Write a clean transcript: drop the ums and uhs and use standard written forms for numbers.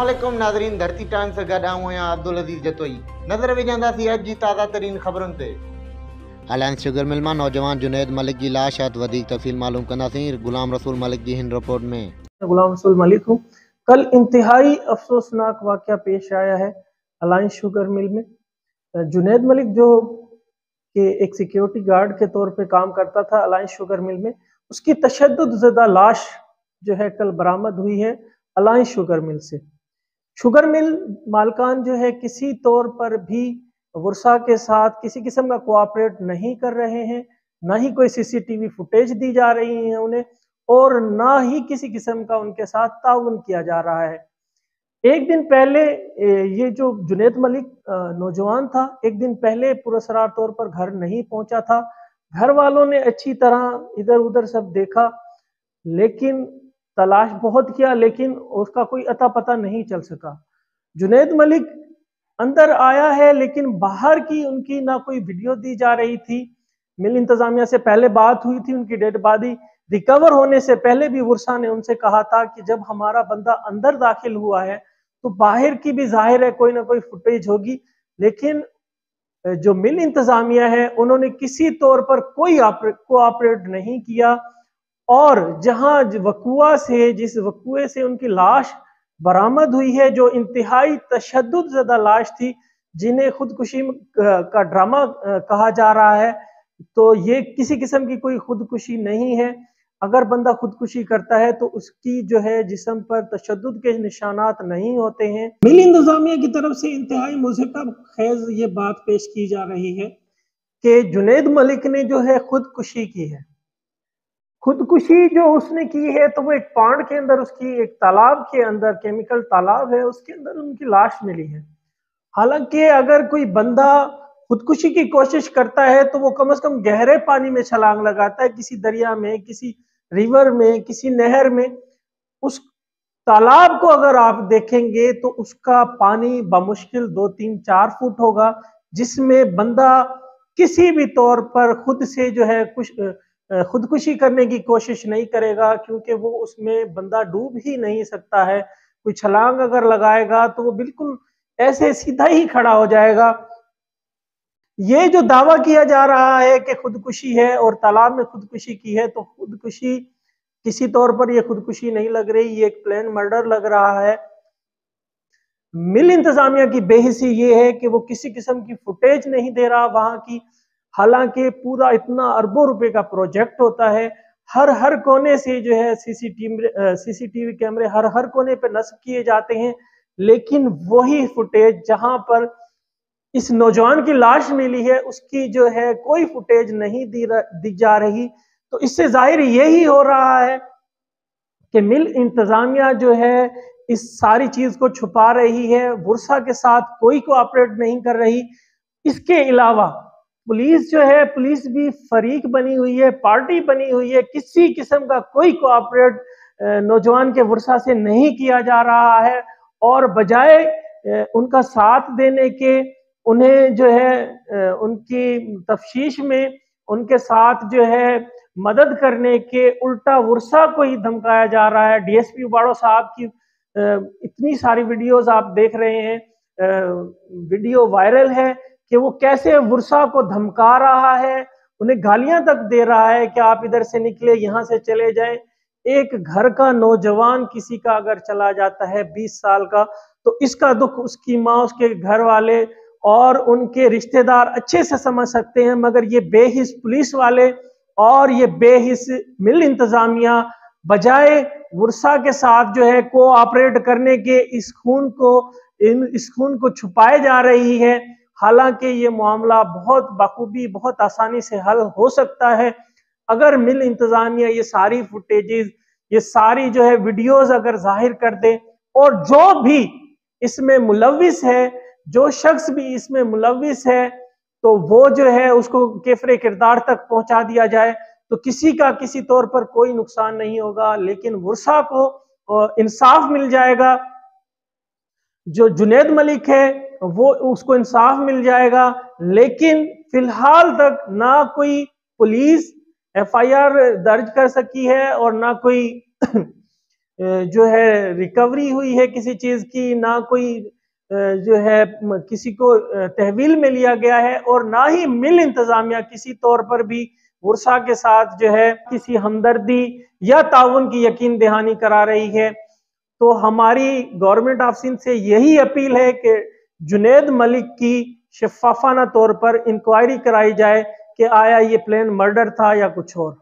अस्सलामुअलैकुम नाज़रीन, धरती टाइम से गॾु आहियां अब्दुल अज़ीज़ जतोई। नज़र विझंदासीं अॼु जी ताज़ा तरीन ख़बरुनि ते। अलायंस शुगर मिल मां नौजवान जुनैद मलिक की लाश है, वधीक तफ़सील मालूम कंदासीं गुलाम रसूल मलिक की हिन रिपोर्ट में। गुलाम रसूल मलिक हूँ। कल इंतहाई अफसोसनाक वाक़या पेश आया है अलायंस शुगर मिल में। जुनैद मलिक जो कि एक सिक्योरिटी गार्ड के तौर पे काम करता था अलायंस शुगर मिल में, उसकी तशद्दुद ज़दा लाश जो है कल बरामद हुई है अलायंस शुगर मिल से। शुगर मिल मालकान जो है किसी तौर पर भी वर्षा के साथ किसी किस्म का कोऑपरेट नहीं कर रहे हैं, ना ही कोई सीसीटीवी फुटेज दी जा रही है उन्हें, और ना ही किसी किस्म का उनके साथ ताउन किया जा रहा है। एक दिन पहले ये जो जुनैद मलिक नौजवान था, एक दिन पहले पुरस्कार तौर पर घर नहीं पहुंचा था। घर वालों ने अच्छी तरह इधर उधर सब देखा, लेकिन तलाश बहुत किया, लेकिन उसका कोई अता पता नहीं चल सका। जुनैद मलिक अंदर आया है, लेकिन बाहर की उनकी ना कोई वीडियो दी जा रही थी। मिल इंतजामिया से पहले बात हुई थी, उनकी डेड बॉडी रिकवर होने से पहले भी वर्षा ने उनसे कहा था कि जब हमारा बंदा अंदर दाखिल हुआ है तो बाहर की भी जाहिर है कोई ना कोई फुटेज होगी, लेकिन जो मिल इंतजामिया है उन्होंने किसी तौर पर कोई कोऑपरेट नहीं किया। और जहां जिस वकुए से उनकी लाश बरामद हुई है, जो इंतहाई तशद्दुद ज़दा लाश थी, जिन्हें खुदकुशी का ड्रामा कहा जा रहा है, तो ये किसी किस्म की कोई खुदकुशी नहीं है। अगर बंदा खुदकुशी करता है तो उसकी जो है जिस्म पर तशद्दुद के निशानात नहीं होते हैं। मिल इंतजामिया की तरफ से इंतहाई मुज़हक़ खेज़ ये बात पेश की जा रही है कि जुनैद मलिक ने जो है खुदकुशी की है। खुदकुशी जो उसने की है तो वो एक पांड के अंदर, उसकी एक तालाब के अंदर, केमिकल तालाब है, उसके अंदर उनकी लाश मिली है। हालांकि अगर कोई बंदा खुदकुशी की कोशिश करता है तो वो कम से कम गहरे पानी में छलांग लगाता है, किसी दरिया में, किसी रिवर में, किसी नहर में। उस तालाब को अगर आप देखेंगे तो उसका पानी बमुश्किल 2-3-4 फुट होगा, जिसमें बंदा किसी भी तौर पर खुद से जो है कुछ खुदकुशी करने की कोशिश नहीं करेगा, क्योंकि वो उसमें बंदा डूब ही नहीं सकता है। कोई छलांग अगर लगाएगा तो वो बिल्कुल ऐसे सीधा ही खड़ा हो जाएगा। ये जो दावा किया जा रहा है कि खुदकुशी है और तालाब में खुदकुशी की है, तो खुदकुशी किसी तौर पर ये खुदकुशी नहीं लग रही, ये एक प्लान मर्डर लग रहा है। मिल इंतजामिया की बेहिसी ये है कि वो किसी किस्म की फुटेज नहीं दे रहा वहां की, हालांकि पूरा इतना अरबों रुपए का प्रोजेक्ट होता है। हर कोने से जो है सीसीटीवी कैमरे हर कोने पे नस्ब किए जाते हैं, लेकिन वही फुटेज जहां पर इस नौजवान की लाश मिली है उसकी जो है कोई फुटेज नहीं दी जा रही। तो इससे जाहिर यही हो रहा है कि मिल इंतजामिया जो है इस सारी चीज को छुपा रही है, वर्षा के साथ कोई कोऑपरेट नहीं कर रही। इसके अलावा पुलिस जो है, पुलिस भी फरीक बनी हुई है, पार्टी बनी हुई है, किसी किस्म का कोई कोऑपरेट नौजवान के वर्षा से नहीं किया जा रहा है। और बजाय उनका साथ देने के, उन्हें जो है उनकी तफ्तीश में उनके साथ जो है मदद करने के, उल्टा वर्षा को ही धमकाया जा रहा है। डीएसपी उबाड़ो साहब की इतनी सारी वीडियोस आप देख रहे हैं, वीडियो वायरल है कि वो कैसे वर्षा को धमका रहा है, उन्हें गालियां तक दे रहा है कि आप इधर से निकले, यहां से चले जाएं। एक घर का नौजवान किसी का अगर चला जाता है 20 साल का, तो इसका दुख उसकी माँ, उसके घर वाले और उनके रिश्तेदार अच्छे से समझ सकते हैं, मगर ये बेहिस पुलिस वाले और ये बेहिस मिल इंतजामिया बजाय वर्षा के साथ जो है कोऑपरेट करने के इस खून को छुपाए जा रही है। हालांकि ये मामला बहुत बखूबी, बहुत आसानी से हल हो सकता है अगर मिल इंतजामिया ये सारी फुटेजेस, ये सारी जो है वीडियोस अगर जाहिर कर दे, और जो भी इसमें मुलविस है, जो शख्स भी इसमें मुलविस है, तो वो जो है उसको केफरे किरदार तक पहुंचा दिया जाए, तो किसी का किसी तौर पर कोई नुकसान नहीं होगा, लेकिन वर्षा को इंसाफ मिल जाएगा। जो जुनैद मलिक है वो उसको इंसाफ मिल जाएगा, लेकिन फिलहाल तक ना कोई पुलिस एफआईआर दर्ज कर सकी है और ना कोई جو ہے ریکوری ہوئی ہے کسی چیز کی، نہ کوئی جو ہے کسی کو تحویل میں لیا گیا ہے، اور نہ ہی مل انتظامیہ کسی طور پر بھی ورثاء کے ساتھ جو ہے کسی ہمدردی یا تعاون کی یقین دہانی کرا رہی ہے۔ تو ہماری گورنمنٹ آف سندھ سے یہی اپیل ہے کہ جنید ملک کی شفافانہ طور پر انکوائری کرائی جائے کہ آیا یہ پلین مرڈر تھا یا کچھ اور۔